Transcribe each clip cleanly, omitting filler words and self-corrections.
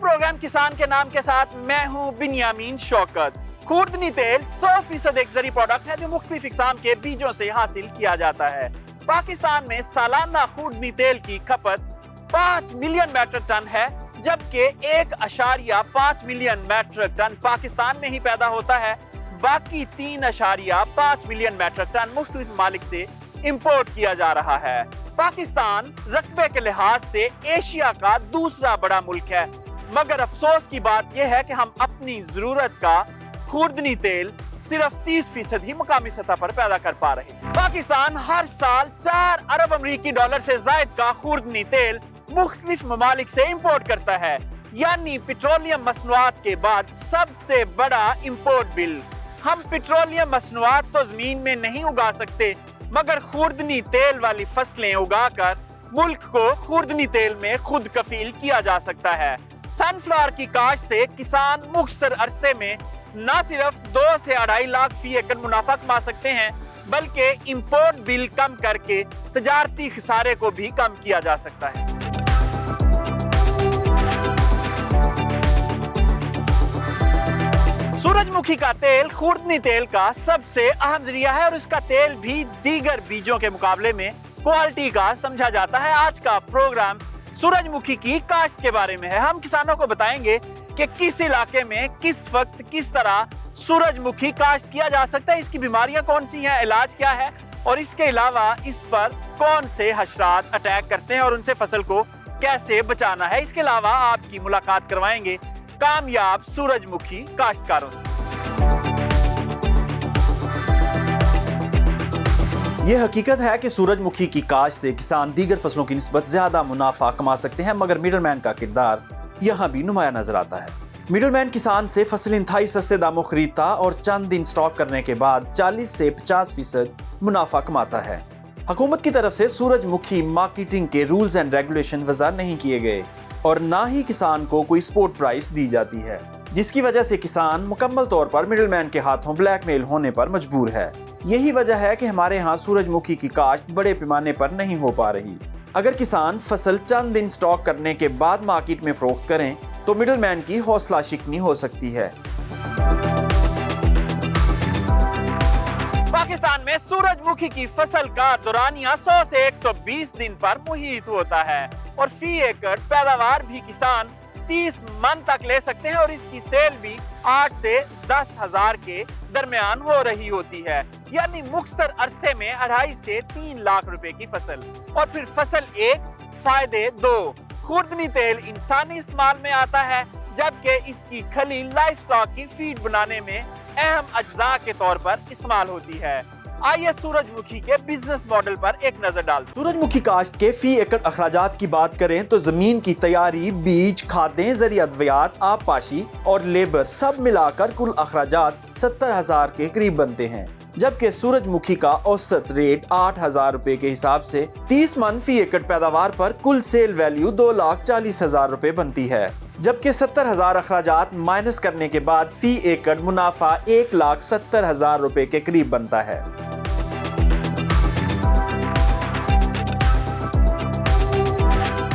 Programme किसान के नाम के साथ मैं हूं बिन्यामीन शौकत। खुर्दनी तेल 100% एक जरी प्रोडक्ट है जो मुख्तलिफ इकसाम के बीजों से हासिल किया जाता है। पाकिस्तान में सालाना खुर्दनी तेल की खपत 5 मिलियन मैट्रिक टन है, जबकि 1.5 मिलियन मैट्रिक टन पाकिस्तान में ही पैदा होता है। बाकी 3.5 मिलियन मैट्रिक टन मुख्तलिफ ममालिक से इंपोर्ट किया जा रहा है। पाकिस्तान रकबे के लिहाज से एशिया का दूसरा बड़ा मुल्क है, मगर अफसोस की बात यह है कि हम अपनी जरूरत का खुर्दनी तेल सिर्फ 30% ही मुकामी सतह पर पैदा कर पा रहे हैं। पाकिस्तान हर साल 4 अरब अमरीकी डॉलर से जायद का खुर्दनी तेल मुख्तलिफ ममालिक से इंपोर्ट करता है, यानी पेट्रोलियम मसनूआत के बाद सबसे बड़ा इंपोर्ट बिल। हम पेट्रोलियम मसनूआत तो जमीन में नहीं उगा सकते, मगर खुर्दनी तेल वाली फसलें उगाकर मुल्क को खुर्दनी तेल में खुद कफील किया जा सकता है। सनफ्लावर की काश्त से किसान मुख्तसर अरसे में न सिर्फ 2 से 2.5 लाख फी एकड़ मुनाफा कमा सकते हैं, बल्कि इंपोर्ट बिल कम करके तजारती खसारे को भी कम किया जा सकता है। सूरजमुखी का तेल खुर्दनी तेल का सबसे अहम जरिया है और इसका तेल भी दीगर बीजों के मुकाबले में क्वालिटी का समझा जाता है। आज का प्रोग्राम सूरजमुखी की काश्त के बारे में है। हम किसानों को बताएंगे कि किस इलाके में किस वक्त किस तरह सूरजमुखी काश्त किया जा सकता है, इसकी बीमारियां कौन सी हैं, इलाज क्या है और इसके अलावा इस पर कौन से हशरात अटैक करते हैं और उनसे फसल को कैसे बचाना है। इसके अलावा आपकी मुलाकात करवाएंगे कामयाब सूरजमुखी काश्तकारों से। यह हकीकत है कि सूरजमुखी की काश्त से किसान दीगर फसलों की निस्बत ज्यादा मुनाफा कमा सकते हैं, मगर मिडलमैन का किरदार यहाँ भी नुमाया नजर आता है। मिडलमैन किसान से फसल इंतहाई सस्ते दामों खरीदता और चंद दिन स्टॉक करने के बाद 40 से 50% मुनाफा कमाता है। हुकूमत की तरफ से सूरजमुखी मार्केटिंग के रूल्स एंड रेगुलेशन वज़ा नहीं किए गए और ना ही किसान को कोई सपोर्ट प्राइस दी जाती है, जिसकी वजह से किसान मुकम्मल तौर पर मिडलमैन के हाथों ब्लैकमेल होने पर मजबूर है। यही वजह है कि हमारे यहाँ सूरजमुखी की काश्त बड़े पैमाने पर नहीं हो पा रही। अगर किसान फसल चंद दिन स्टॉक करने के बाद मार्केट में फरोख्त करें तो मिडलमैन की हौसला शिकनी हो सकती है। पाकिस्तान में सूरजमुखी की फसल का दौरानिया 100 से 120 दिन पर मुहित होता है और फी एकड़ पैदावार भी किसान 30 मन तक ले सकते हैं और इसकी सेल भी 8 से 10 हजार के दरमियान हो रही होती है, यानी मुख्तसर अरसे में 2.5 से 3 लाख रुपए की फसल। और फिर फसल 1 फायदे 2। खुर्दनी तेल इंसानी इस्तेमाल में आता है, जबकि इसकी खली लाइफ स्टॉक की फीड बनाने में अहम अज्जा के तौर पर इस्तेमाल होती है। आइए सूरजमुखी के बिजनेस मॉडल पर एक नजर डालते हैं। सूरजमुखी काश्त के फी एकड़ अखराजात की बात करें तो जमीन की तैयारी, बीज, खादें, जरिए अद्वियात, आबपाशी और लेबर सब मिलाकर कुल अखराजात 70,000 के करीब बनते हैं, जबकि सूरजमुखी का औसत रेट 8,000 रुपए के हिसाब से 30 मन फी एकड़ पैदावार पर कुल सेल वैल्यू 2,40,000 रुपए बनती है, जबकि 70,000 अखराजात माइनस करने के बाद फी एकड़ मुनाफा 1,70,000 रुपए के करीब बनता है।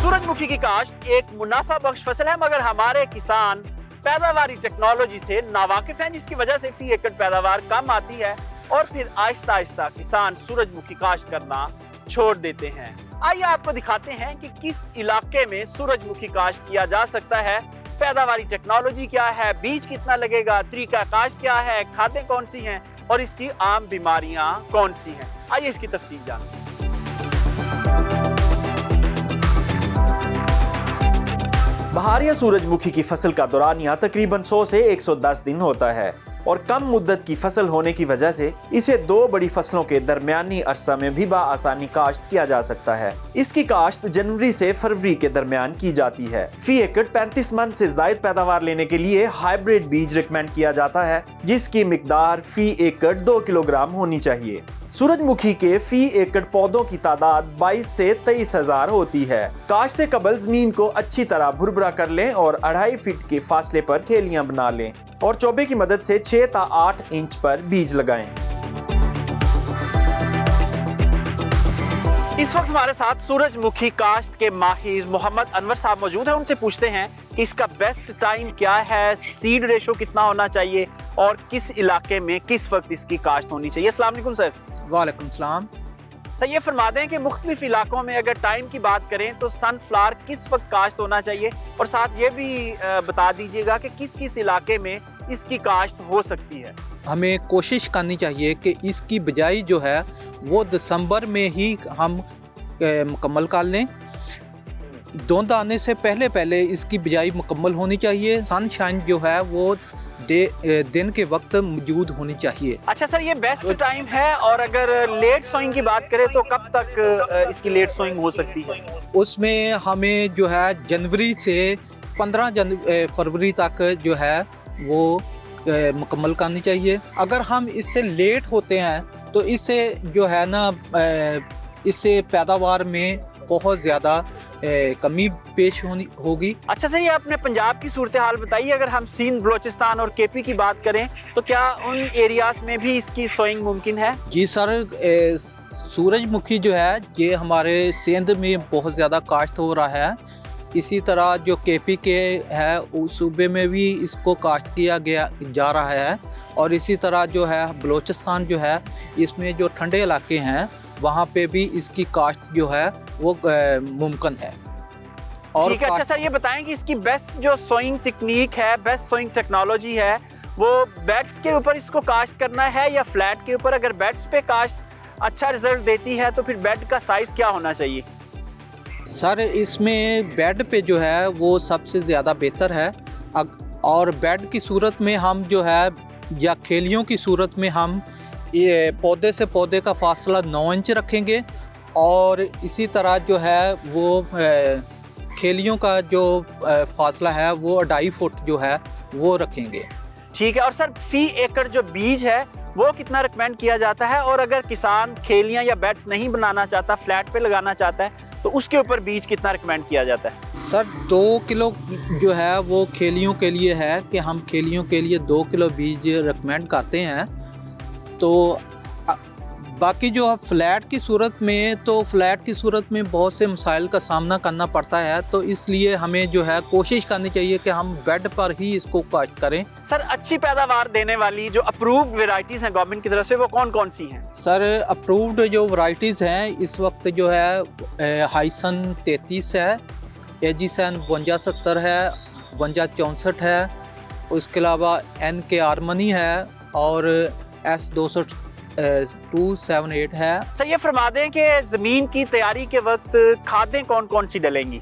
सूरजमुखी की काश्त एक मुनाफा बख्श फसल है, मगर हमारे किसान पैदावारी टेक्नोलॉजी से नावाकिफ हैं, जिसकी वजह से फी एकड़ पैदावार कम आती है और फिर आहिस्ता आहिस्ता किसान सूरजमुखी काश्त करना छोड़ देते हैं। आइए आपको दिखाते हैं कि किस इलाके में सूरजमुखी काश्त किया जा सकता है, पैदावारी टेक्नोलॉजी क्या है, बीज कितना लगेगा, तरीका काश्त क्या है, खादें कौन सी हैं और इसकी आम बीमारियां कौन सी हैं। आइए इसकी तफसील जानते हैं। बहारिया सूरजमुखी की फसल का दौरानिया तकरीबन 100 से 110 दिन होता है और कम मुद्दत की फसल होने की वजह से इसे 2 बड़ी फसलों के दरमियानी अरसा में भी बाआसानी काश्त किया जा सकता है। इसकी काश्त जनवरी से फरवरी के दरमियान की जाती है। फी एकड़ 35 मन से जायद पैदावार लेने के लिए हाइब्रिड बीज रिकमेंड किया जाता है, जिसकी मिकदार फी एकड़ 2 किलोग्राम होनी चाहिए। सूरजमुखी के फी एकड़ पौधों की तादाद 22 से 23,000 होती है। काश्त से कबल जमीन को अच्छी तरह भुरभुरा कर लें और 2.5 फीट के फासले पर थैलियां बना लें और चोबे की मदद से 6 से 8 इंच पर बीज लगाएं। इस वक्त हमारे साथ सूरजमुखी काश्त के माहिर मोहम्मद अनवर साहब मौजूद हैं। उनसे पूछते हैं कि इसका बेस्ट टाइम क्या है, सीड रेशो कितना होना चाहिए और किस इलाके में किस वक्त इसकी काश्त होनी चाहिए। अस्सलाम वालेकुम सर। वालेकुम सलाम। सर ये फरमा दें कि मुख्तलिफ इलाकों में अगर टाइम की बात करें तो सनफ्लावर किस वक्त काश्त होना चाहिए, और साथ ये भी बता दीजिएगा कि किस किस इलाके में इसकी काश्त हो सकती है। हमें कोशिश करनी चाहिए कि इसकी बिजाई जो है वो दिसंबर में ही हम मुकम्मल कर लें। धुंध आने से पहले इसकी बिजाई मुकम्मल होनी चाहिए। सनशाइन जो है वो दिन के वक्त मौजूद होनी चाहिए। अच्छा सर, ये बेस्ट टाइम है, और अगर लेट सोइंग की बात करें तो कब तक इसकी लेट सोइंग हो सकती है? उसमें हमें जो है जनवरी से 15 फरवरी तक जो है वो मुकम्मल करनी चाहिए। अगर हम इससे लेट होते हैं तो इससे जो है ना इससे पैदावार में बहुत ज़्यादा कमी पेश होगी। अच्छा सर, ये आपने पंजाब की सूरत हाल बताई। अगर हम सिंध, बलोचिस्तान और केपी की बात करें तो क्या उन एरियाज में भी इसकी सोइंग मुमकिन है? जी सर, सूरजमुखी जो है ये हमारे सिंध में बहुत ज़्यादा काश्त हो रहा है। इसी तरह जो केपी के है उस सूबे में भी इसको काश्त किया जा रहा है, और इसी तरह जो है बलोचिस्तान जो है इसमें जो ठंडे इलाके हैं वहाँ पे भी इसकी काश्त जो है वो मुमकिन है। और ठीक है। अच्छा सर, ये बताएं कि इसकी बेस्ट जो सोइंग टेक्निक है, बेस्ट सोइंग टेक्नोलॉजी है, वो बेड्स के ऊपर इसको काश्त करना है या फ्लैट के ऊपर? अगर बेड्स पे काश्त अच्छा रिजल्ट देती है तो फिर बेड का साइज़ क्या होना चाहिए? सर इसमें बेड पे जो है वो सबसे ज़्यादा बेहतर है। और बेड की सूरत में हम जो है या खेलियों की सूरत में हम ये पौधे से पौधे का फासला 9 इंच रखेंगे, और इसी तरह जो है वो खेलियों का जो फासला है वो 2.5 फुट जो है वो रखेंगे। ठीक है। और सर फी एकड़ जो बीज है वो कितना रिकमेंड किया जाता है, और अगर किसान खेलियां या बेड्स नहीं बनाना चाहता, फ्लैट पे लगाना चाहता है, तो उसके ऊपर बीज कितना रिकमेंड किया जाता है? सर 2 किलो जो है वो खेलियों के लिए है कि हम खेलियों के लिए 2 किलो बीज रिकमेंड करते हैं। तो बाकी जो है फ्लैट की सूरत में बहुत से मसाइल का सामना करना पड़ता है, तो इसलिए हमें जो है कोशिश करनी चाहिए कि हम बेड पर ही इसको काश्त करें। सर अच्छी पैदावार देने वाली जो अप्रूव्ड वैरायटीज़ हैं गवर्नमेंट की तरफ से, वो कौन कौन सी हैं? सर अप्रूव्ड जो वैरायटीज़ हैं इस वक्त जो है हाइसन 33 है, एजीसन 5270 है, 5264 है, उसके अलावा NK हारमनी है, और S278 है। सर ये फरमा दें कि ज़मीन की तैयारी के वक्त खादें कौन कौन सी डलेंगी?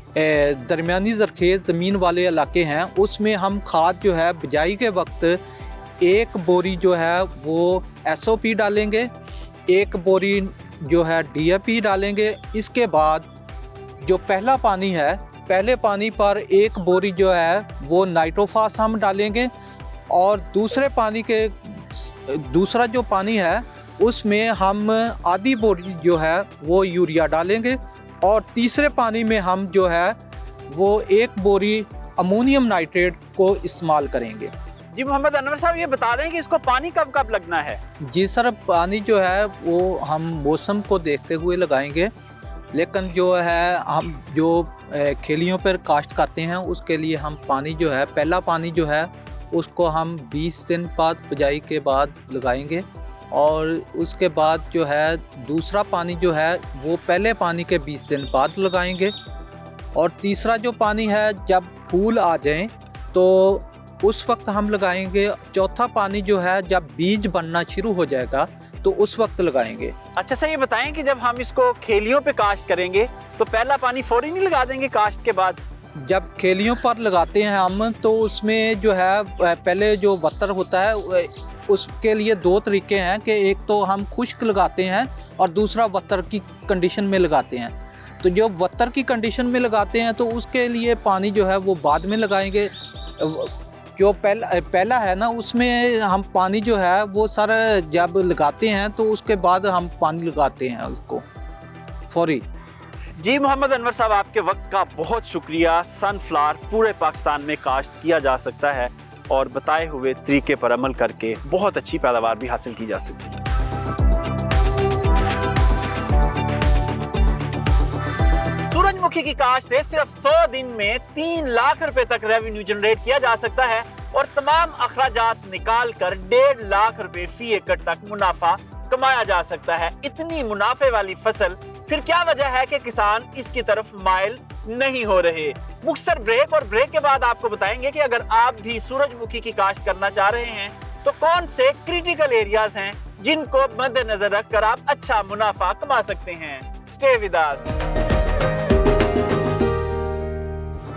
दरमियानी ज़रखेज़ ज़मीन वाले इलाके हैं उसमें हम खाद जो है बिजाई के वक्त 1 बोरी जो है वो SOP डालेंगे, 1 बोरी जो है DAP डालेंगे। इसके बाद जो पहला पानी है, पहले पानी पर 1 बोरी जो है वो नाइट्रोफास हम डालेंगे, और दूसरा जो पानी है उसमें हम आधी बोरी जो है वो यूरिया डालेंगे, और तीसरे पानी में हम जो है वो 1 बोरी अमोनियम नाइट्रेट को इस्तेमाल करेंगे। जी मोहम्मद अनवर साहब, ये बता दें कि इसको पानी कब कब लगना है? जी सर, पानी जो है वो हम मौसम को देखते हुए लगाएंगे, लेकिन जो है हम जो खेलियों पर काश्त करते हैं उसके लिए हम पानी जो है, पहला पानी जो है उसको हम 20 दिन बाद बिजाई के बाद लगाएंगे, और उसके बाद जो है दूसरा पानी जो है वो पहले पानी के 20 दिन बाद लगाएंगे, और तीसरा जो पानी है जब फूल आ जाएं तो उस वक्त हम लगाएंगे। चौथा पानी जो है जब बीज बनना शुरू हो जाएगा तो उस वक्त लगाएंगे। अच्छा सर, ये बताएं कि जब हम इसको खेलियों पे काश्त करेंगे तो पहला पानी फौरी नहीं लगा देंगे काश्त के बाद? जब खेलियों पर लगाते हैं हम तो उसमें जो है पहले जो वत्तर होता है उसके लिए 2 तरीके हैं कि एक तो हम खुश्क लगाते हैं और दूसरा वत्तर की कंडीशन में लगाते हैं। तो जो वत्तर की कंडीशन में लगाते हैं तो उसके लिए पानी जो है वो बाद में लगाएंगे। जो पहला है ना उसमें हम पानी जो है वो सर जब लगाते हैं तो उसके बाद हम पानी लगाते हैं उसको फौरी। जी मोहम्मद अनवर साहब, आपके वक्त का बहुत शुक्रिया। सनफ्लावर पूरे पाकिस्तान में काश्त किया जा सकता है और बताए हुए तरीके पर अमल करके बहुत अच्छी पैदावार भी हासिल की जा सकती है। सूरजमुखी की काश्त से सिर्फ 100 दिन में 3 लाख रुपए तक रेवेन्यू जनरेट किया जा सकता है और तमाम अखराजात निकाल कर 1.5 लाख रुपए फी एकड़ तक मुनाफा कमाया जा सकता है। इतनी मुनाफे वाली फसल, फिर क्या वजह है कि किसान इसकी तरफ माइल नहीं हो रहे? मुख्तसर ब्रेक, और ब्रेक के बाद आपको बताएंगे कि अगर आप भी सूरजमुखी की काश्त करना चाह रहे हैं तो कौन से क्रिटिकल एरियाज हैं जिनको मद्देनजर रखकर आप अच्छा मुनाफा कमा सकते हैं। Stay with us.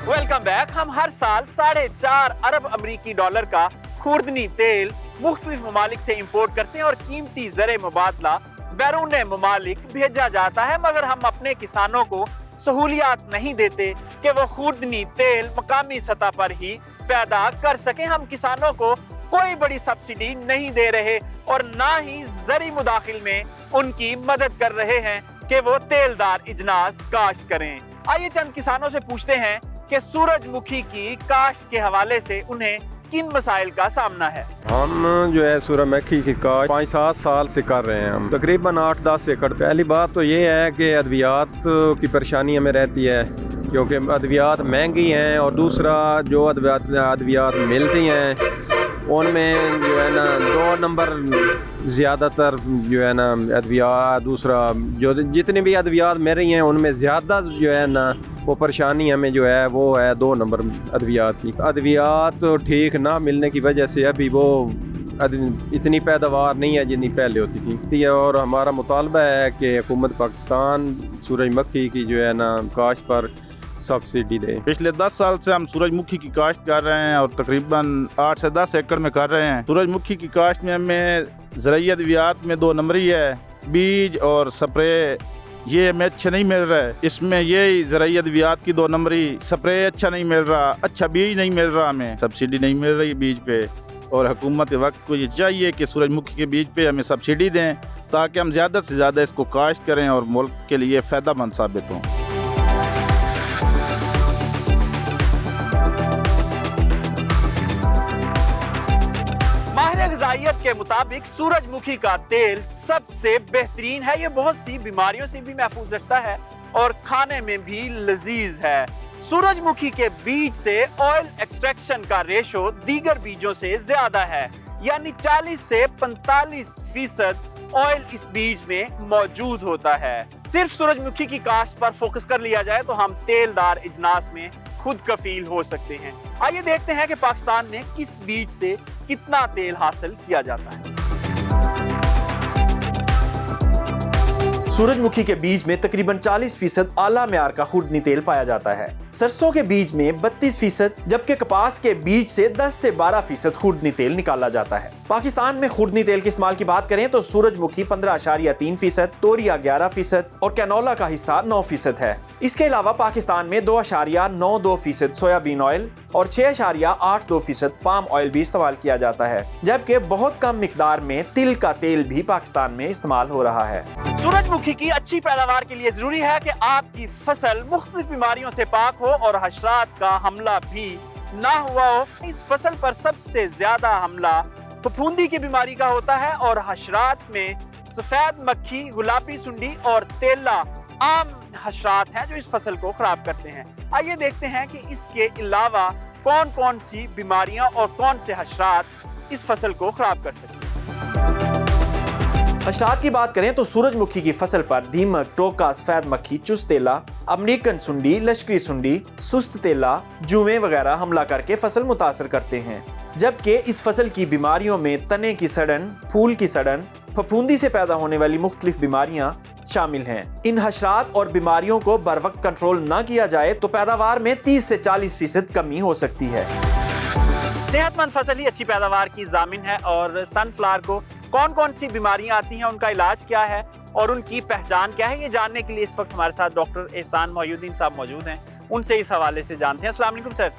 Welcome back. हम हर साल 4.5 अरब अमरीकी डॉलर का खुर्दनी तेल मुख्तलिफ ममालिक से इंपोर्ट करते हैं और कीमती ज़रे मुबादला बैरून ममालिक भेजा जाता है, मगर हम अपने किसानों को सहूलियात नहीं देते कि वो खुर्दनी तेल मकामी सतह पर ही पैदा कर सकें। हम किसानों को कोई बड़ी सब्सिडी नहीं दे रहे और ना ही ज़री मुदाखिल में उनकी मदद कर रहे हैं कि वो तेलदार इजनास काश्त करें। आइए चंद किसानों से पूछते हैं कि सूरजमुखी की काश्त के हवाले से उन्हें किन मसाइल का सामना है। हम जो है सूरजमुखी की काश्त 5-7 साल से कर रहे हैं। हम तकरीबन 8-10 एकड़। पहली बात तो ये है कि अद्वियात की परेशानी हमें रहती है क्योंकि अद्वियात महंगी हैं, और दूसरा जो अद्वियात मिलती हैं उनमें जो है ना 2 नंबर ज़्यादातर जो है ना अद्वियात, दूसरा जो जितनी भी अद्वियात मिल रही हैं उनमें ज़्यादा जो है ना वो परेशानी हमें जो है वो है 2 नंबर अद्वियात की। अद्वियात ठीक ना मिलने की वजह से अभी वो इतनी पैदावार नहीं है जितनी पहले होती थी, और हमारा मुतालबा है कि हुकूमत पाकिस्तान सूरजमुखी की जो है ना काश्त पर सब्सिडी दे। पिछले 10 साल से हम सूरजमुखी की काश्त कर रहे हैं और तकरीबन 8 से 10 एकड़ में कर रहे हैं। सूरजमुखी की काश्त में हमें ज़राई अद्वियात में 2 नंबरी है, बीज और स्प्रे ये हमें अच्छा नहीं मिल रहा है। इसमें ये ज़राई अद्वियात की 2 नंबरी, स्प्रे अच्छा नहीं मिल रहा, अच्छा बीज नहीं मिल रहा, हमें सब्सिडी नहीं मिल रही बीज पे। और हुकूमत वक्त को ये चाहिए कि सूरजमुखी के बीज पे हमें सब्सिडी दें ताकि हम ज़्यादा से ज़्यादा इसको काश्त करें और मुल्क के लिए फ़ायदेमंद साबित हों। ग़िज़ाइयत के मुताबिक सूरजमुखी का तेल सबसे बेहतरीन है। ये बहुत सी बीमारियों से भी महफूज रखता है और खाने में भी लजीज है। सूरजमुखी के बीज से ऑयल एक्सट्रैक्शन का रेशो दीगर बीजों से ज्यादा है, यानी 40 से 45% ऑयल इस बीज में मौजूद होता है। सिर्फ सूरजमुखी की काश्त पर फोकस कर लिया जाए तो हम तेलदार इजनास में खुद कफील हो सकते हैं। आइए देखते हैं कि पाकिस्तान में किस बीज से कितना तेल हासिल किया जाता है। सूरजमुखी के बीज में तकरीबन 40% आला म्यार का खुर्दनी तेल पाया जाता है। सरसों के बीज में 32%, जबकि कपास के बीज से 10 से 12% खुर्दनी तेल निकाला जाता है। पाकिस्तान में खुर्दनी तेल के इस्तेमाल की बात करें तो सूरजमुखी 15.3%, तोरिया 11% और कैनोला का हिस्सा 9% है। इसके अलावा पाकिस्तान में 2.92% सोयाबीन ऑयल और 6.82% पाम ऑयल भी इस्तेमाल किया जाता है, जबकि बहुत कम मिकदार में तिल का तेल भी पाकिस्तान में इस्तेमाल हो रहा है। सूरजमुखी की अच्छी पैदावार के लिए जरूरी है कि आपकी फसल मुख्तलिफ बीमारियों से पाक हो और हशरात का हमला भी ना हुआ हो। इस फसल पर सबसे ज्यादा हमला फफूंदी की बीमारी का होता है और हशरात में सफेद मक्खी, गुलाबी सुंडी और तेला आम हशरात हैं जो इस फसल को खराब करते हैं। आइए देखते हैं कि इसके अलावा कौन कौन सी बीमारियां और कौन से हशरात इस फसल को खराब कर सकते हैं। हशरात की बात करें तो सूरजमुखी की फसल पर दीमक, टोका, सफेद मक्खी, चुस्त तेला, अमेरिकन सुंडी, लश्करी सुंडी, सुस्त तेला, जुएं वगैरह हमला करके फसल मुतासर करते हैं। जबकि इस फसल की बीमारियों में तने की सड़न, फूल की सड़न, फफूंदी से पैदा होने वाली मुख्तलिफ बीमारियां शामिल हैं। इन हशरात और बीमारियों को बर वक्त कंट्रोल ना किया जाए तो पैदावार में 30 से 40% कमी हो सकती है। सेहतमंद फसल ही अच्छी पैदावार की जामिन है। और सनफ्लावर को कौन कौन सी बीमारियां आती हैं, उनका इलाज क्या है और उनकी पहचान क्या है, ये जानने के लिए इस वक्त हमारे साथ डॉक्टर एहसान मोहिउद्दीन साहब मौजूद हैं। उनसे इस हवाले से जानते हैं। अस्सलाम वालेकुम सर।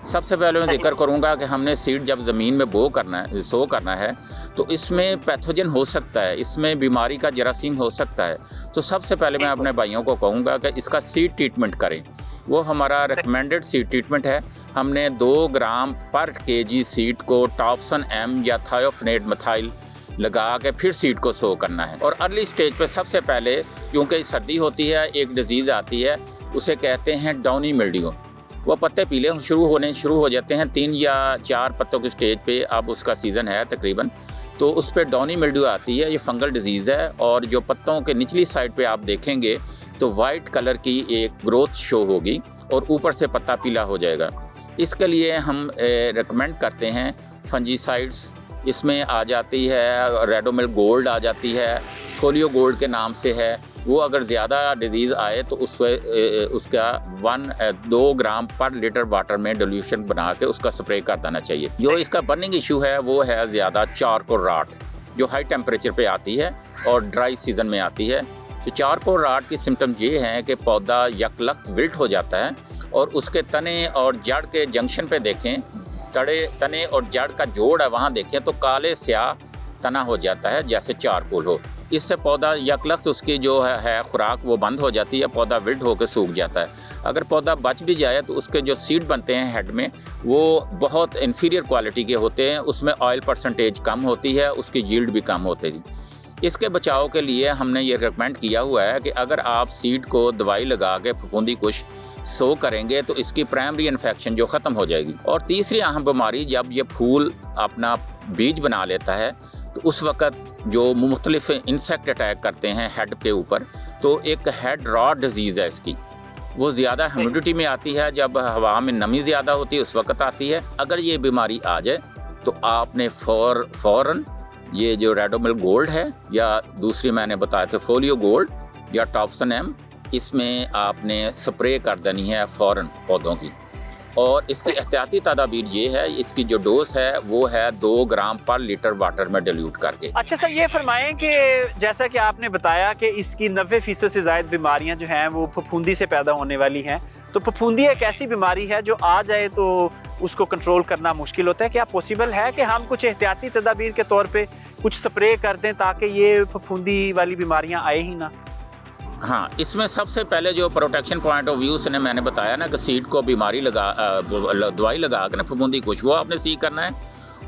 सबसे पहले मैं जिक्र करूंगा कि हमने सीड जब ज़मीन में सो करना है तो इसमें पैथोजन हो सकता है, इसमें बीमारी का जरासीम हो सकता है। तो सबसे पहले मैं अपने भाइयों को कहूँगा कि इसका सीड ट्रीटमेंट करें। वो हमारा रिकमेंडेड सीड ट्रीटमेंट है। हमने 2 ग्राम पर केजी सीड को टॉप्सन एम या थायोफनेट मिथाइल लगा के फिर सीड को सो करना है। और अर्ली स्टेज पे सबसे पहले क्योंकि सर्दी होती है, एक डिजीज़ आती है, उसे कहते हैं डाउनी मिल्ड्यू। वो पत्ते पीले शुरू हो जाते हैं 3 या 4 पत्तों की स्टेज पे, अब उसका सीज़न है तकरीबन, तो उस पर डाउनी मिल्ड्यू आती है। ये फंगल डिजीज़ है और जो पत्तों के निचली साइड पे आप देखेंगे तो वाइट कलर की एक ग्रोथ शो होगी और ऊपर से पत्ता पीला हो जाएगा। इसके लिए हम रिकमेंड करते हैं फंजीसाइड्स, इसमें आ जाती है रेडोमिल गोल्ड आ जाती है, फोलियो गोल्ड के नाम से है। वो अगर ज़्यादा डिजीज़ आए तो उसका 1-2 ग्राम पर लीटर वाटर में डिल्यूशन बना के उसका स्प्रे कर देना चाहिए। जो इसका बर्निंग इशू है वो है ज़्यादा चारकोल राट, जो हाई टेम्परेचर पे आती है और ड्राई सीज़न में आती है। तो चारकोल राट की सिम्टम ये हैं कि पौधा यकलख्त विल्ट हो जाता है और उसके तने और जड़ के जंक्शन पे देखें, तने और जड़ का जोड़ है वहाँ देखें तो काले स्याह तना हो जाता है जैसे चारकोल हो। इससे पौधा यकलख्त उसकी जो है खुराक वो बंद हो जाती है, पौधा विल्ट होकर सूख जाता है। अगर पौधा बच भी जाए तो उसके जो सीड बनते हैं हेड में वो बहुत इन्फीरियर क्वालिटी के होते हैं, उसमें ऑयल परसेंटेज कम होती है, उसकी यील्ड भी कम होती है। इसके बचाव के लिए हमने ये रिकमेंड किया हुआ है कि अगर आप सीड को दवाई लगा के फफूंदी कुश सो करेंगे तो इसकी प्राइमरी इन्फेक्शन जो ख़त्म हो जाएगी। और तीसरी अहम बीमारी, जब ये फूल अपना बीज बना लेता है तो उस वक़्त जो मुख्तलिफ इंसेक्ट अटैक करते हैं हेड के ऊपर, तो एक हेड रॉट डिजीज़ है इसकी। वो ज़्यादा ह्यूमिडिटी में आती है, जब हवा में नमी ज़्यादा होती है उस वक़्त आती है। अगर ये बीमारी आ जाए तो आपने फ़ौरन ये जो रेडोमिल गोल्ड है या दूसरी मैंने बताया था फोलियो गोल्ड या टॉप्सन एम, इसमें आपने स्प्रे कर देनी है फ़ौरन पौधों की। और इसकी एहतियाती तदाबीर ये है, इसकी जो डोज है वो है 2 ग्राम पर लीटर वाटर में डिल्यूट करके। अच्छा सर, ये फरमाएं कि जैसा कि आपने बताया कि इसकी 90% से ज़ायद बीमारियां जो हैं वो फफूंदी से पैदा होने वाली हैं, तो फफूंदी एक ऐसी बीमारी है जो आ जाए तो उसको कंट्रोल करना मुश्किल होता है। क्या पॉसिबल है कि हम कुछ एहतियाती तदाबीर के तौर पे कुछ स्प्रे कर दें ताकि ये फफूंदी वाली बीमारियां आए ही ना? हाँ, इसमें सबसे पहले जो प्रोटेक्शन पॉइंट ऑफ व्यू से मैंने बताया ना कि सीड को बीमारी दवाई लगा कर ना फफूंदी कुछ वो आपने सी करना है।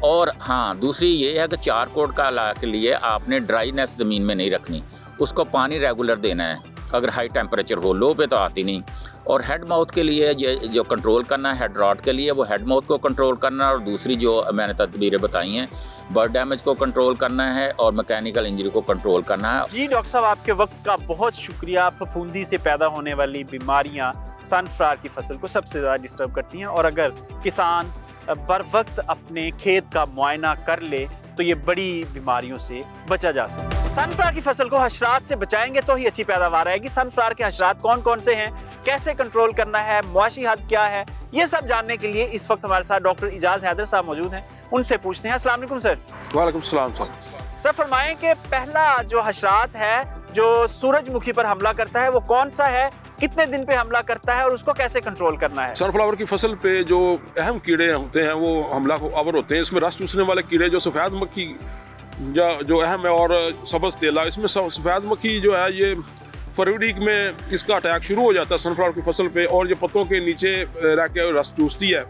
और हाँ, दूसरी ये है कि चारकोल का के लिए आपने ड्राईनेस ज़मीन में नहीं रखनी, उसको पानी रेगुलर देना है। अगर हाई टेम्परेचर हो, लो पे तो आती नहीं। और हेड माउथ के लिए ये जो कंट्रोल करना है, हेड रॉट के लिए वो हेड माउथ को कंट्रोल करना, और दूसरी जो मैंने तदबीरें बताई हैं, बर्ड डैमेज को कंट्रोल करना है और मैकेनिकल इंजरी को कंट्रोल करना है। जी डॉक्टर साहब, आपके वक्त का बहुत शुक्रिया। फफूंदी से पैदा होने वाली बीमारियां सनफ्लावर की फसल को सबसे ज़्यादा डिस्टर्ब करती हैं, और अगर किसान बर वक्त अपने खेत का मुआयना कर ले तो ये बड़ी बीमारियों से बचा जा सकता है। सनफ्लावर की फसल को हशरात से बचाएंगे तो ही अच्छी पैदावार आएगी। सनफ्लावर के हशरात कौन कौन से हैं, कैसे कंट्रोल करना है, मुआशी हद क्या है, ये सब जानने के लिए इस वक्त हमारे साथ डॉक्टर इजाज हैदर साहब मौजूद हैं। उनसे पूछते हैं। अस्सलाम वालेकुम सर। वालेकुम सलाम सर। सर फरमाएं कि पहला जो हशरात है जो सूरजमुखी पर हमला करता है वो कौन सा है, कितने दिन पे हमला करता है और उसको कैसे कंट्रोल करना है? सनफ्लावर की फसल पे जो अहम कीड़े होते हैं वो हमला आवर होते हैं। इसमें रस चूसने वाले कीड़े जो सफ़ेद मक्खी जो अहम है और सब्ज़ तेला। इसमें सफ़ेद मक्खी जो है ये फरवरी में इसका अटैक शुरू हो जाता है सनफ्लावर की फसल पे, और ये पत्तों के नीचे रह के रस चूसती है।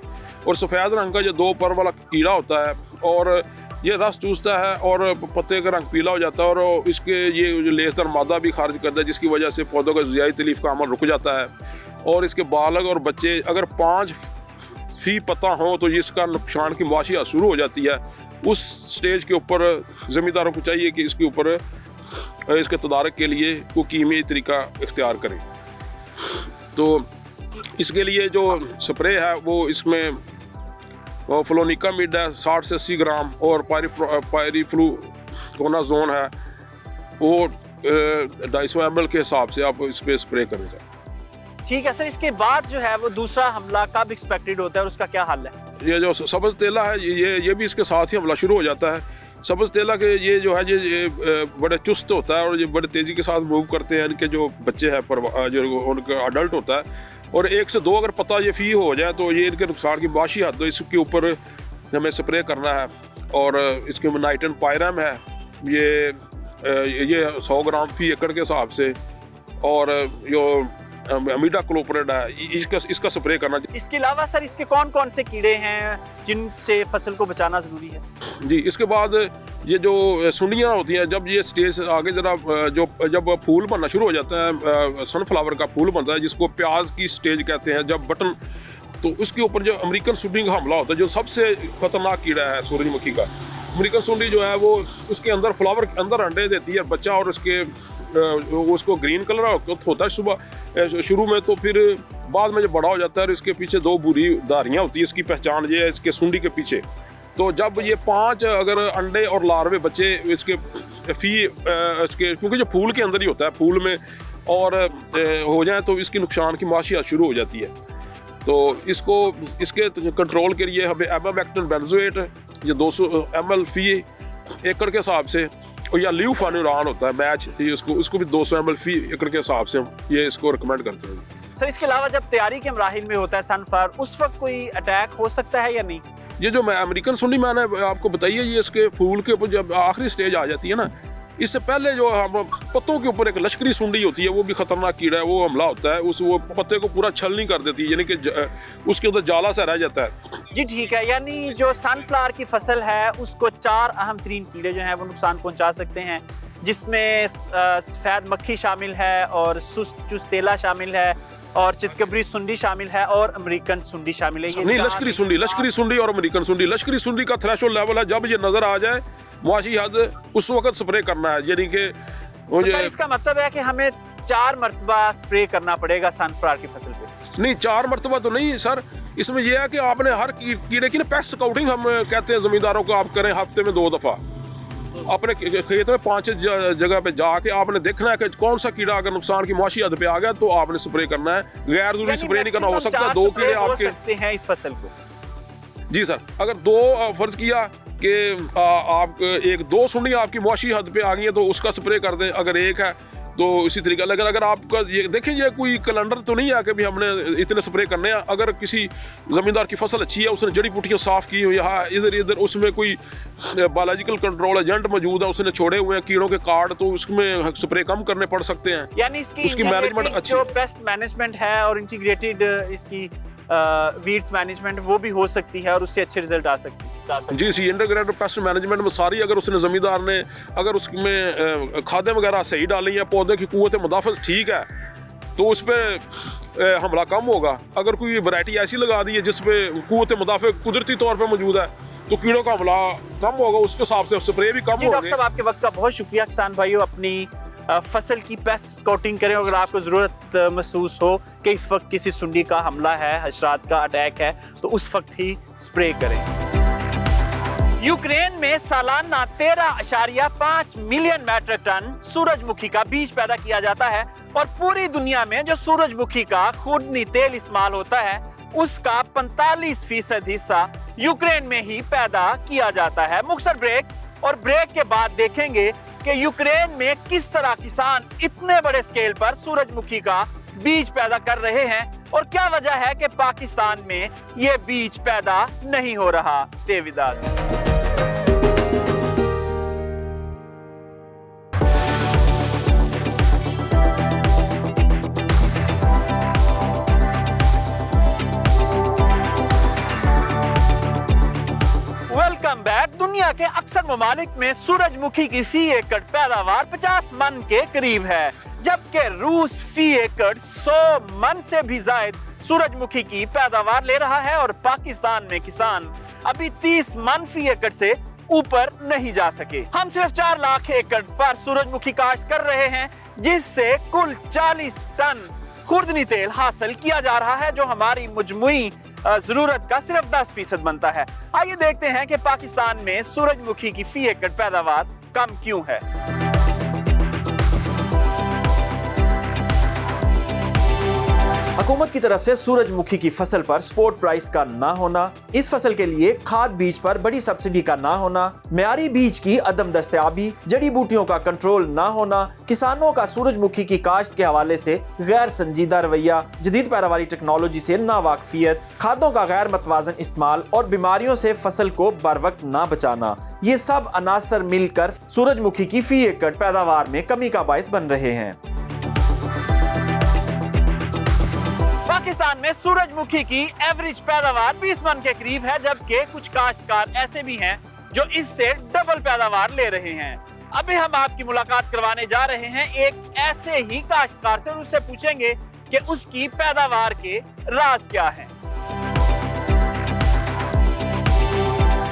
और सफ़ेद रंग का जो 2 पर वाला कीड़ा होता है और ये रस चूसता है और पत्ते का रंग पीला हो जाता है, और इसके ये जो लेसदार मादा भी खारिज करता है जिसकी वजह से पौधों का ज़ियाई तलीफ का अमल रुक जाता है। और इसके बालग और बच्चे अगर 5 फी पत्ता हों तो इसका नुकसान की मुआशिया शुरू हो जाती है। उस स्टेज के ऊपर ज़मींदारों को चाहिए कि इसके ऊपर इसके तदारक के लिए कोई कीमियाई तरीका इख्तियार करें। तो इसके लिए जो स्प्रे है वो इसमें फ्लोनिकामिड है 60 से 80 ग्राम, और पायरीफ्लूकोनाजोन है वो 250 ml के हिसाब से आप इस पर स्प्रे करें सर। ठीक है सर, इसके बाद जो है वो दूसरा हमला कब एक्सपेक्टेड होता है और उसका क्या हल है? ये जो सब्ज़ तेला है ये भी इसके साथ ही हमला शुरू हो जाता है। सब्ज़ तेला के ये जो है ये बड़े चुस्त होता है और ये बड़े तेज़ी के साथ मूव करते हैं। इनके जो बच्चे हैं जो उनका अडल्ट होता है, और 1 से 2 अगर पता ये फी हो जाए तो ये इनके नुकसान की बाशी हद तो इसके ऊपर हमें स्प्रे करना है। और इसके में नाइट्रोजन पायरम है ये 100 ग्राम फी एकड़ के हिसाब से, और जो अमीडा क्लोपरेट है इसका स्प्रे करना। इसके अलावा सर इसके कौन कौन से कीड़े हैं जिनसे फसल को बचाना ज़रूरी है? जी, इसके बाद ये जो सुंडियाँ होती हैं, जब ये स्टेज आगे ज़रा जब फूल बनना शुरू हो जाता है, सनफ्लावर का फूल बनता है जिसको प्याज की स्टेज कहते हैं, जब बटन, तो उसके ऊपर जो अमेरिकन सुंडी का हमला होता है, जो सबसे ख़तरनाक कीड़ा है सूरजमुखी का। अमेरिकन सुंडी जो है वो उसके अंदर फ्लावर के अंदर अंडे देती है बच्चा, और उसको ग्रीन कलर होता है सुबह शुरू में, तो फिर बाद में जब बड़ा हो जाता है इसके पीछे 2 बुरी धारियाँ होती है। इसकी पहचान ये है इसके सुंडी के पीछे। तो जब ये 5 अगर अंडे और लार्वे बच्चे इसके क्योंकि जो फूल के अंदर ही होता है, फूल में और हो जाए तो इसकी नुकसान की माशियात शुरू हो जाती है। तो इसके कंट्रोल के लिए हमें एमामेक्टिन बेंजोएट ये 200 ml फी एकड़ के हिसाब से, और या ल्यूफानुरान होता है मैच, उसको भी 200 ml फी एकड़ के हिसाब से ये इसको रिकमेंड करते हैं। सर, इसके अलावा जब तैयारी के मराहिल में होता है सनफ्लावर, उस वक्त कोई अटैक हो सकता है या नहीं? ये जो अमेरिकन सुंडी मैंने आपको बताई है, ये इसके फूल के ऊपर जब आखिरी स्टेज आ जाती है ना, इससे पहले जो हम पत्तों के ऊपर एक लश्करी सुंडी होती है, वो भी खतरनाक कीड़ा है, वो हमला होता है, वो पत्ते को पूरा छलनी कर देती है, यानी कि उसके अंदर जाला सा रह जाता है। जी ठीक है, यानी जो सनफ्लावर की फसल है उसको 4 अहम तरीन कीड़े जो हैं वो नुकसान पहुंचा सकते हैं, जिसमें सफ़ेद मक्खी शामिल है और सुस्त चुस्तेला शामिल है और चितकबरी सुंडी शामिल है और अमेरिकन सुंडी शामिल है। नहीं, लश्करी सुंडी और अमेरिकन सुंडी। लश्करी सुंडी का थ्रेशोल्ड लेवल है, जब ये नजर आ जाए मुआशी हद, उस वक्त स्प्रे करना है, यानी कि तो सर इसका मतलब है कि हमें 4 मरतबा स्प्रे करना पड़ेगा सनफ्लावर की फसल पे? नहीं, 4 मरतबा तो नहीं सर, इसमें यह है कि आपने हर कीड़े की ना पेस्ट स्काउटिंग हम कहते हैं ज़मींदारों को, आप करें हफ्ते में 2 दफ़ा अपने खेत में 5 जगह पे जाके आपने देखना है कि कौन सा कीड़ा अगर नुकसान की मुआशी हद पे आ गया तो आपने स्प्रे करना है, गैर जरूरी स्प्रे नहीं करना। हो सकता है 2 कीड़े आपके सकते हैं इस फसल को। जी सर, अगर 2 फर्ज किया कि आप 2 सुंडी आपकी मुआशी हद पे आ गई है तो उसका स्प्रे कर दें, अगर 1 है तो इसी तरीके। लेकिन अगर आपका ये देखें, ये कोई कैलेंडर तो नहीं है कि भी हमने इतने स्प्रे करने हैं। अगर किसी ज़मींदार की फसल अच्छी है, उसने जड़ी बूटियाँ साफ़ की हुई, यहाँ इधर उसमें कोई बायोलॉजिकल कंट्रोल एजेंट मौजूद है, उसने छोड़े हुए हैं कीड़ों के कार्ड, तो उसमें स्प्रे कम करने पड़ सकते हैं। यानी इसकी मैनेजमेंट अच्छी, जो पेस्ट मैनेजमेंट है और इंटीग्रेटेड इसकी वीड्स मैनेजमेंट, वो भी हो सकती है और उससे अच्छे रिजल्ट आ सकते हैं। जी सी, इंटीग्रेटेड पेस्ट मैनेजमेंट में सारी, अगर उसने ज़मींदार ने अगर उसमें खादें वगैरह सही डाली हैं, पौधे की कुव्वत मुदाफ़त ठीक है, तो उस पर हमला कम होगा। अगर कोई वैरायटी ऐसी लगा दी है जिस पे कुव्वत मुदाफ़त कुदरती तौर पर मौजूद है, तो कीड़ों का हमला कम होगा, उसके हिसाब से स्प्रे भी कम होगा। डॉक्टर साहब, आपके वक्त का बहुत शुक्रिया। किसान भाइयों, अपनी फसल की पेस्ट स्काउटिंग करें। अगर आपको ज़रूरत महसूस हो कि इस वक्त किसी सुंडी का हमला है, हशरात का अटैक है, तो उस वक्त ही स्प्रे करें। यूक्रेन में सालाना 13.5 मिलियन मैट्रिक टन सूरजमुखी का बीज पैदा किया जाता है और पूरी दुनिया में जो सूरजमुखी का खूर्दनी तेल इस्तेमाल होता है उसका 45% हिस्सा यूक्रेन में ही पैदा किया जाता है। मुख्तसर ब्रेक, और ब्रेक के बाद देखेंगे कि यूक्रेन में किस तरह किसान इतने बड़े स्केल पर सूरजमुखी का बीज पैदा कर रहे हैं और क्या वजह है कि पाकिस्तान में ये बीज पैदा नहीं हो रहा। Stay with us. Welcome back. दुनिया के अक्सर ममालिक में सूरजमुखी की फी एकड़ पैदावार 50 मन के करीब है, जबकि रूस फी एकड़ 100 मन से भी ज्यादा सूरजमुखी की पैदावार ले रहा है और पाकिस्तान में किसान अभी 30 मन फी एकड़ से ऊपर नहीं जा सके। हम सिर्फ 4 लाख एकड़ पर सूरजमुखी काश्त कर रहे हैं, जिससे कुल 40 टन खुर्दनी तेल हासिल किया जा रहा है, जो हमारी मुजमुई जरूरत का सिर्फ 10% बनता है। आइए देखते हैं कि पाकिस्तान में सूरजमुखी की फी एकड़ पैदावार कम क्यों है। हुकूमत की तरफ से सूरजमुखी की फसल पर सपोर्ट प्राइस का ना होना, इस फसल के लिए खाद बीज पर बड़ी सब्सिडी का ना होना, मियारी बीज की अदम दस्तयाबी, जड़ी बूटियों का कंट्रोल ना होना, किसानों का सूरजमुखी की काश्त के हवाले से गैर संजीदा रवैया, जदीद पैदावारी टेक्नोलॉजी से नावाकफियत, खादों का गैर मतवाजन इस्तेमाल और बीमारियों से फसल को बर वक्त ना बचाना, ये सब अनासर मिलकर सूरजमुखी की फी एकड़ पैदावार में कमी का बायस बन रहे हैं। पाकिस्तान में सूरजमुखी की एवरेज पैदावार 20 मन के करीब है, जबकि कुछ काश्तकार ऐसे भी हैं जो इससे डबल पैदावार ले रहे हैं। अभी हम आपकी मुलाकात करवाने जा रहे हैं एक ऐसे ही काश्तकार से और उससे पूछेंगे कि उसकी पैदावार के राज क्या हैं।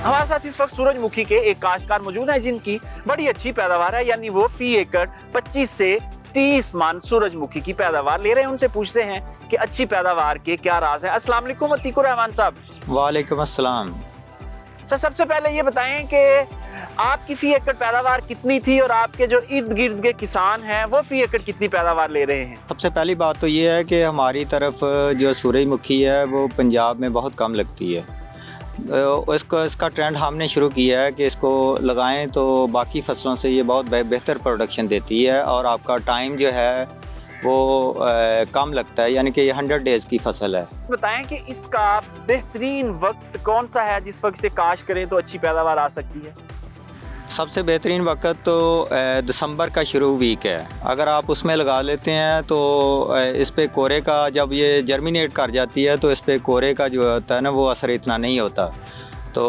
हमारे साथ इस वक्त सूरजमुखी के एक काश्तकार मौजूद हैं जिनकी बड़ी अच्छी पैदावार है, यानी वो फी एकड़ 25 से 30 मन सूरजमुखी की पैदावार ले रहे हैं। उनसे पूछते हैं कि अच्छी पैदावार के क्या राज है। अस्सलाम वालेकुम अतीकुर रहमान साहब। वालेकुम अस्सलाम। सर, सबसे पहले ये बताएं कि आपकी फी एकड़ पैदावार कितनी थी और आपके जो इर्द गिर्द के किसान हैं वो फी एकड़ कितनी पैदावार ले रहे हैं? सबसे पहली बात तो ये है कि हमारी तरफ जो सूरजमुखी है वो पंजाब में बहुत कम लगती है। इसका ट्रेंड हमने शुरू किया है कि इसको लगाएं तो बाकी फसलों से ये बहुत बेहतर प्रोडक्शन देती है और आपका टाइम जो है वो कम लगता है, यानी कि ये 100 डेज़ की फसल है। बताएं कि इसका बेहतरीन वक्त कौन सा है जिस वक्त से काश्त करें तो अच्छी पैदावार आ सकती है? सबसे बेहतरीन वक्त तो दिसंबर का शुरू वीक है। अगर आप उसमें लगा लेते हैं तो इस पे कोरे का, जब ये जर्मिनेट कर जाती है तो इस पे कोरे का जो होता है ना वो असर इतना नहीं होता। तो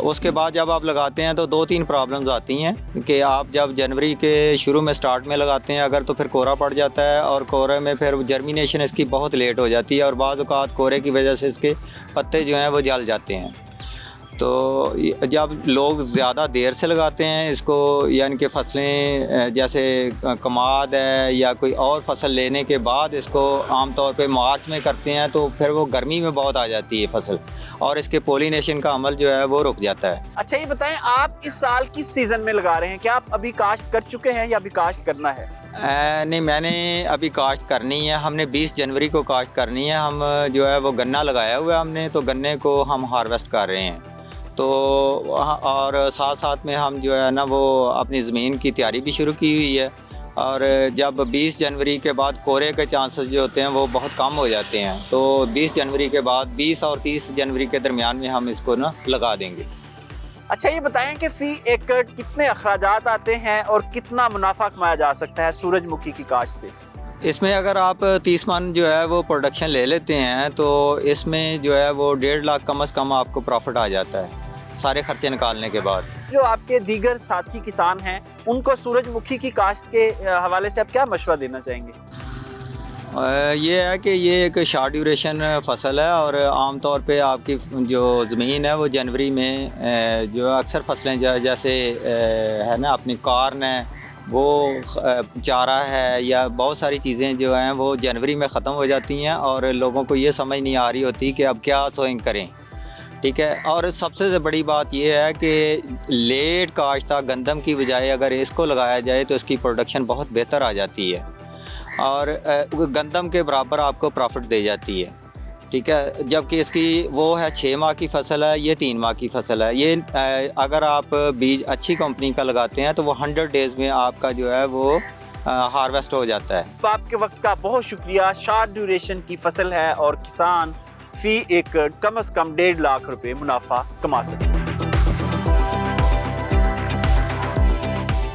उसके बाद जब आप लगाते हैं तो 2-3 प्रॉब्लम्स आती हैं कि आप जब जनवरी के शुरू में स्टार्ट में लगाते हैं अगर तो फिर कोरा पड़ जाता है और कोरे में फिर जर्मिनेशन इसकी बहुत लेट हो जाती है और बाज़ औक़ात कोरे की वजह से इसके पत्ते जो हैं वो जल जाते हैं। तो जब लोग ज़्यादा देर से लगाते हैं इसको, यानी कि फसलें जैसे कमाद है या कोई और फसल लेने के बाद इसको आमतौर पे मार्च में करते हैं तो फिर वो गर्मी में बहुत आ जाती है फसल और इसके पोलिनेशन का अमल जो है वो रुक जाता है। अच्छा, ये बताएं आप इस साल किस सीज़न में लगा रहे हैं? क्या आप अभी काश्त कर चुके हैं या अभी काश्त करना है? नहीं, मैंने अभी काश्त करनी है। हमने 20 जनवरी को काश्त करनी है। हम जो है वो गन्ना लगाया हुआ है हमने, तो गन्ने को हम हार्वेस्ट कर रहे हैं। तो और साथ साथ में हम जो है ना वो अपनी ज़मीन की तैयारी भी शुरू की हुई है और जब 20 जनवरी के बाद कोरे के चांसेस जो होते हैं वो बहुत कम हो जाते हैं। तो 20 जनवरी के बाद 20 और 30 जनवरी के दरमियान में हम इसको ना लगा देंगे। अच्छा, ये बताएं कि फी एकड़ कितने अखराजात आते हैं और कितना मुनाफा कमाया जा सकता है सूरजमुखी की काश्त से? इसमें अगर आप 30 मन जो है वो प्रोडक्शन ले लेते हैं तो इसमें जो है वो 1.5 लाख कम से कम आपको प्रॉफिट आ जाता है सारे खर्चे निकालने के बाद। जो आपके दीगर साथी किसान हैं उनको सूरजमुखी की काश्त के हवाले से आप क्या मशवरा देना चाहेंगे? ये है कि ये एक शॉर्ट ड्यूरेशन फसल है और आम तौर पे आपकी जो ज़मीन है वो जनवरी में जो अक्सर फसलें जैसे है ना अपनी कॉर्न है, वो चारा है या बहुत सारी चीज़ें जो हैं वो जनवरी में ख़त्म हो जाती हैं और लोगों को ये समझ नहीं आ रही होती कि अब क्या सोइंग करें। ठीक है, और सबसे बड़ी बात ये है कि लेट काश्ता गंदम की बजाय अगर इसको लगाया जाए तो इसकी प्रोडक्शन बहुत बेहतर आ जाती है और गंदम के बराबर आपको प्रॉफिट दे जाती है। ठीक है, जबकि इसकी वो है 6 माह की फसल है, ये 3 माह की फसल है। ये अगर आप बीज अच्छी कंपनी का लगाते हैं तो वो 100 डेज़ में आपका जो है वो हार्वेस्ट हो जाता है। तो आपके वक्त का बहुत शुक्रिया। शॉर्ट ड्यूरेशन की फसल है और किसान फी एकड़ कम से कम 1.5 लाख रुपए मुनाफा कमा सकते हैं।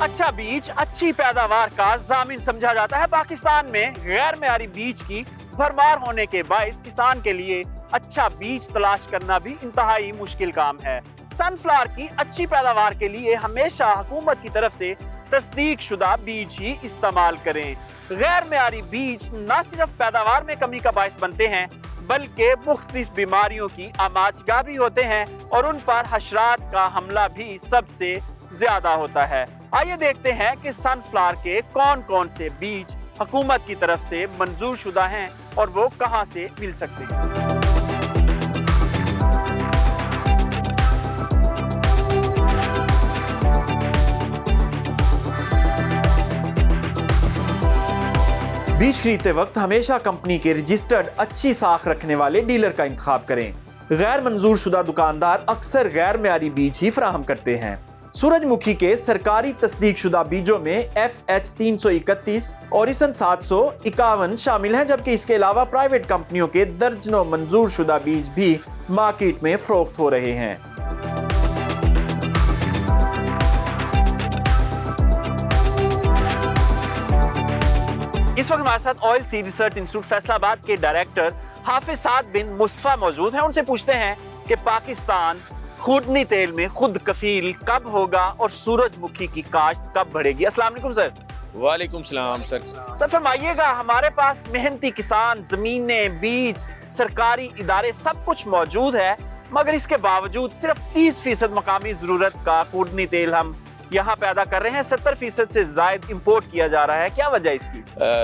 अच्छा बीज अच्छी पैदावार का जामिन समझा जाता है। पाकिस्तान में गैर मेयारी बीज की भरमार होने के बायस किसान के लिए अच्छा बीज तलाश करना भी इंतहाई मुश्किल काम है। सनफ्लावर की अच्छी पैदावार के लिए हमेशा हुकूमत की तरफ से तस्दीक शुदा बीज ही इस्तेमाल करें। गैर मेयारी बीज न सिर्फ पैदावार में कमी का बायस बनते हैं बल्कि मुख्तलिफ बीमारियों की आमाजगा भी होते हैं और उन पर हशरात का हमला भी सबसे ज्यादा होता है। आइए देखते हैं कि सनफ्लावर के कौन कौन से बीज हुकूमत की तरफ से मंजूर शुदा हैं और वो कहां से मिल सकते हैं। बीज खरीदते वक्त हमेशा कंपनी के रजिस्टर्ड अच्छी साख रखने वाले डीलर का इंतखाब करें। गैर मंजूर शुदा दुकानदार अक्सर गैर मेयारी बीज ही फराहम करते हैं। सूरजमुखी के सरकारी तस्दीक शुदा बीजों में FH 331 और ISN 751 शामिल हैं, जबकि इसके अलावा प्राइवेट कंपनियों के दर्जनों मंजूर शुदा बीज भी मार्केट में फरोख्त हो रहे हैं। इस वक्त हमारे साथ oil seed research institute Faisalabad के डायरेक्टर हाफिज साद बिन मुस्तफा मौजूद हैं। उनसे पूछते हैं कि पाकिस्तान खूदनी तेल में खुद कफील कब होगा और सूरजमुखी की काश्त कब बढ़ेगी? अस्सलाम वालेकुम सर। वालेकुम सलाम सर। सर फरमाइएगा, हमारे पास मेहनती किसान, जमीनें, बीज, सरकारी इदारे सब कुछ मौजूद है, मगर इसके बावजूद सिर्फ 30% मकामी जरूरत का खूदनी तेल हम यहाँ पैदा कर रहे हैं, 70% से जायद इंपोर्ट किया जा रहा है। क्या वजह इसकी?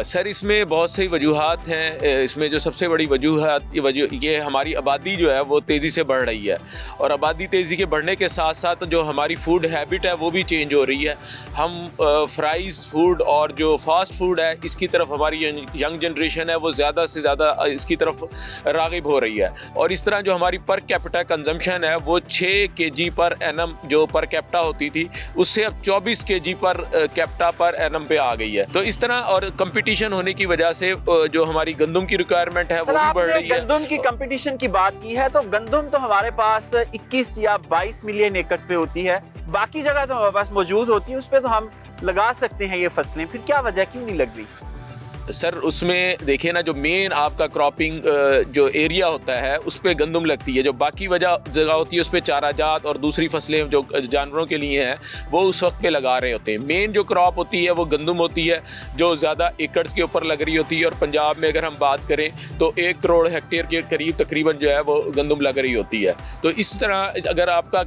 सर इसमें बहुत सी वजूहात हैं। इसमें जो सबसे बड़ी वजूहात ये हमारी आबादी जो है वो तेज़ी से बढ़ रही है, और आबादी तेज़ी के बढ़ने के साथ साथ जो हमारी फूड हैबिट है वो भी चेंज हो रही है। हम फ्राइज़ फूड और जो फास्ट फूड है इसकी तरफ हमारी यंग जनरेशन है वो ज़्यादा से ज़्यादा इसकी तरफ राग़िब हो रही है, और इस तरह जो हमारी पर कैपिटा कंजम्पशन है वो 6 kg पर एनम जो पर कैपिटा होती थी उससे अब 24 kg per capita per annum पे आ गई है। तो इस तरह और कंपटीशन होने की वजह से जो हमारी गंदम की रिक्वायरमेंट है वो भी बढ़ रही है। गंदम की कंपटीशन की बात की है तो गंदम तो हमारे पास 21 या 22 मिलियन एकड़ पे होती है, बाकी जगह तो हमारे पास मौजूद होती है, उस पर तो हम लगा सकते हैं ये फसलें, फिर क्या वजह क्यों नहीं लग रही? सर उसमें देखिए ना, जो मेन आपका क्रॉपिंग जो एरिया होता है उस पर गंदम लगती है, जो बाकी जगह होती है उस पर चारा जात और दूसरी फसलें जो जानवरों के लिए हैं वो उस वक्त पे लगा रहे होते हैं। मेन जो क्रॉप होती है वो गंदम होती है जो ज़्यादा एकड़्स के ऊपर लग रही होती है, और पंजाब में अगर हम बात करें तो 1 करोड़ हेक्टेयर के करीब तकरीबन जो है वो गंदम लग रही होती है। तो इस तरह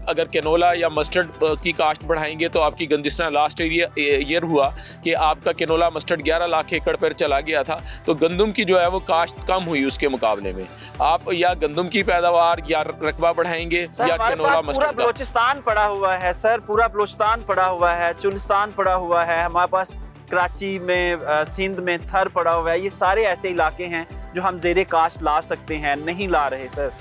अगर कैनोला या मस्टर्ड की काश्त बढ़ाएंगे तो आपकी जिस तरह लास्ट ईयर हुआ कि आपका कैनोला मस्टर्ड 11 लाख एकड़ पर चला गया था, तो गंदम की जो है वो काश्त कम हुई उसके मुकाबले में। आप या गंदम की पैदावार या रकबा बढ़ाएंगे या कैनोला मस्टर्ड। पूरा बलोचिस्तान पड़ा हुआ है सर, पूरा बलोचिस्तान पड़ा हुआ है, चुलिस्तान पड़ा हुआ है, हमारे पास कराची में, सिंध में थर पड़ा हुआ है, ये सारे ऐसे इलाके हैं जो हम ज़ेरे काश्त ला सकते हैं, नहीं ला रहे सर।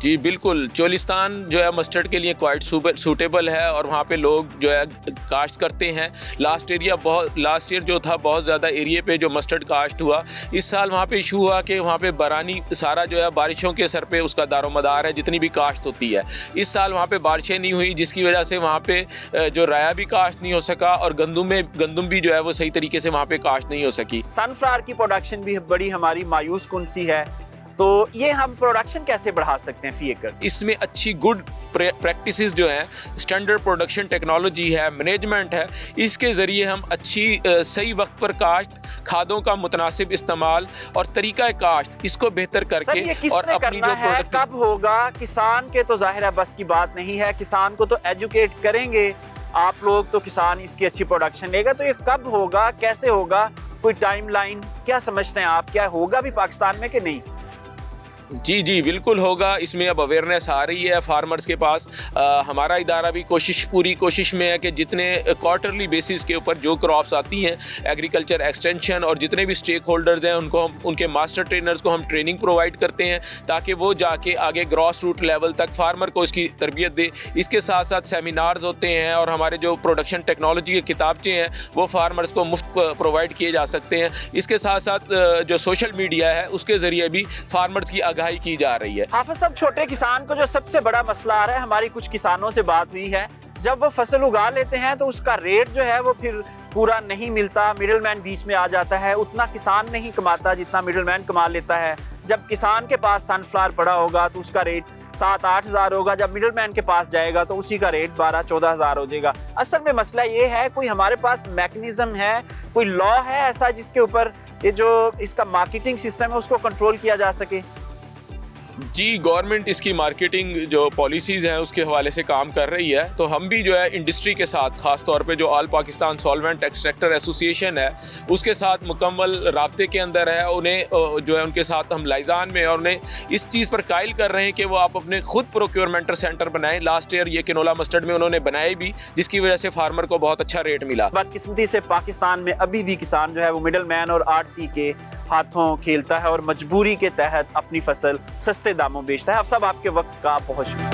जी बिल्कुल, चोलिस्तान जो है मस्टर्ड के लिए क्वाइट सूटेबल है और वहाँ पे लोग जो है काश्त करते हैं। लास्ट ईयर जो था बहुत ज़्यादा एरिया पे जो मस्टर्ड काश्त हुआ। इस साल वहाँ पे इशू हुआ कि वहाँ पे बारानी सारा जो है बारिशों के सर पे उसका दारोमदार है जितनी भी काश्त होती है। इस साल वहाँ पे बारिशें नहीं हुई जिसकी वजह से वहाँ पे जो राया भी काश्त नहीं हो सका और गंदम भी जो है वो सही तरीके से वहाँ पे काश्त नहीं हो सकी। सनफ्लावर की प्रोडक्शन भी बड़ी हमारी मायूस कुन सी है, तो ये हम प्रोडक्शन कैसे बढ़ा सकते हैं फी एकड़? इसमें अच्छी गुड प्रैक्टिसेस जो हैं, स्टैंडर्ड प्रोडक्शन टेक्नोलॉजी है, मैनेजमेंट है, इसके ज़रिए हम अच्छी सही वक्त पर काश्त, खादों का मुतनासिब इस्तेमाल और तरीका काश्त इसको बेहतर करके और अपनी जो प्रोडक्ट कब होगा? किसान के तो जाहिर है बस की बात नहीं है, किसान को तो एजुकेट करेंगे आप लोग, तो किसान इसकी अच्छी प्रोडक्शन लेगा, तो ये कब होगा, कैसे होगा, कोई टाइमलाइन क्या समझते हैं आप? क्या होगा भी पाकिस्तान में कि नहीं? जी बिल्कुल होगा। इसमें अब अवेयरनेस आ रही है फार्मर्स के पास। हमारा इदारा भी पूरी कोशिश में है कि जितने क्वार्टरली बेसिस के ऊपर जो क्रॉप्स आती हैं, एग्रीकल्चर एक्सटेंशन और जितने भी स्टेक होल्डर्स हैं उनको उनके मास्टर ट्रेनर्स को हम ट्रेनिंग प्रोवाइड करते हैं ताकि वो जाके आगे ग्रॉस रूट लेवल तक फार्मर को इसकी तरबियत दे। इसके साथ साथ सेमिनार्स होते हैं और हमारे जो प्रोडक्शन टेक्नोलॉजी के किताबचे हैं वो फार्मर्स को मुफ्त प्रोवाइड किए जा सकते हैं। इसके साथ साथ जो सोशल मीडिया है उसके ज़रिए भी फार्मर्स की की जा रही है। हाफिज साहब, छोटे किसान को जो सबसे बड़ा मसला आ रहा है, हमारी कुछ किसानों से बात हुई है, जब वो फसल उगा लेते हैं तो उसका रेट जो है वो फिर पूरा नहीं मिलता, मिडलमैन बीच में आ जाता है, उतना किसान नहीं कमाता जितना मिडलमैन कमा लेता है। जब किसान के पास सनफ्लावर पड़ा होगा तो उसका रेट 7-8 हज़ार होगा, जब मिडलमैन के पास जाएगा तो उसी का रेट 12-14 हज़ार हो जाएगा। असल में मसला ये है, कोई हमारे पास मैकेनिज्म है, कोई लॉ है ऐसा जिसके ऊपर ये जो इसका मार्केटिंग सिस्टम है उसको कंट्रोल किया जा सके? जी, गवर्नमेंट इसकी मार्केटिंग जो पॉलिसीज़ हैं उसके हवाले से काम कर रही है, तो हम भी जो है इंडस्ट्री के साथ, ख़ास तौर पे जो all Pakistan solvent extractor association है उसके साथ मुकम्मल राब्ते के अंदर है। उन्हें जो है उनके साथ हम लाइजान में और उन्हें इस चीज़ पर कायल कर रहे हैं कि वो आप अपने खुद प्रोक्योरमेंट सेंटर बनाएं। लास्ट ईयर ये कैनोला मस्टर्ड में उन्होंने बनाए भी, जिसकी वजह से फार्मर को बहुत अच्छा रेट मिला। बदकिस्मती से पाकिस्तान में अभी भी किसान जो है वो मिडल मैन और आड़ती के हाथों खेलता है और मजबूरी के तहत अपनी फसल सस्ते दामों बेचता है। अब सब आपके वक्त का बहुत शुक्रिया।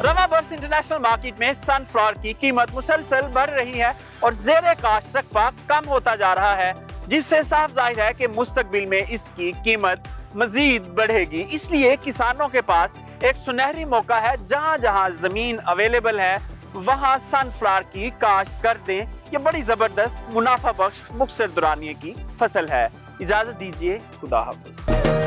रवा बर्स इंटरनेशनल मार्केट में सनफ्लावर की कीमत मुसलसल बढ़ रही है और ज़ेरे काश्त रकबा कम होता जा रहा है, जिससे साफ जाहिर है कि मुस्तकबिल में इसकी कीमत मजीद बढ़ेगी। इसलिए किसानों के पास एक सुनहरी मौका है, जहां जहां जमीन अवेलेबल है वहां सनफ्लावर की काश्त कर दें। ये बड़ी जबरदस्त मुनाफा बख्श मुक्सर दुरानिये की फसल है। इजाजत दीजिए, खुदा हाफिज।